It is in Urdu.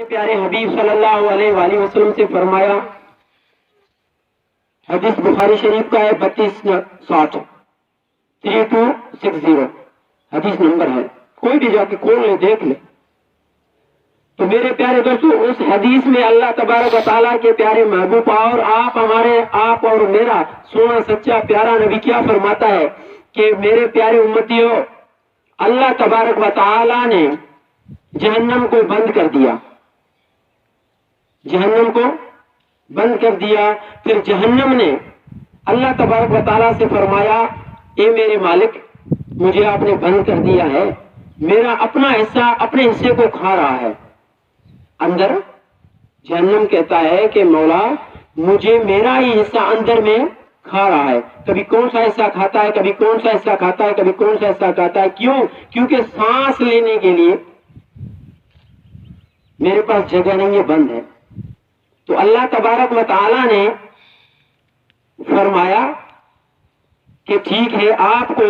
پیارے حبیب صلی اللہ علیہ وآلہ وسلم سے فرمایا، حدیث بخاری شریف کا ہے 3260 3260 حدیث نمبر ہے، کوئی بھی جا کے کھول لے دیکھ لے۔ تو میرے پیارے دوستو، اس حدیث میں اللہ تبارک و تعالیٰ کے پیارے محبوب اور آپ اور میرا سونا سچا پیارا نبی کیا فرماتا ہے کہ میرے پیارے امتیوں، اللہ تبارک و تعالیٰ نے جہنم کو بند کر دیا، جہنم کو بند کر دیا۔ پھر جہنم نے اللہ تبارک و تعالیٰ سے فرمایا، اے میرے مالک، مجھے آپ نے بند کر دیا ہے، میرا اپنا حصہ اپنے حصے کو کھا رہا ہے۔ اندر جہنم کہتا ہے کہ مولا، مجھے میرا ہی حصہ اندر میں کھا رہا ہے۔ کبھی کون سا حصہ کھاتا ہے، کبھی کون سا حصہ کھاتا ہے، کبھی کون سا حصہ کھاتا ہے۔ کیوں؟ کیونکہ سانس لینے کے لیے میرے پاس جگہ نہیں ہے، بند ہے۔ تو اللہ تبارک و تعالیٰ نے فرمایا کہ ٹھیک ہے، آپ کو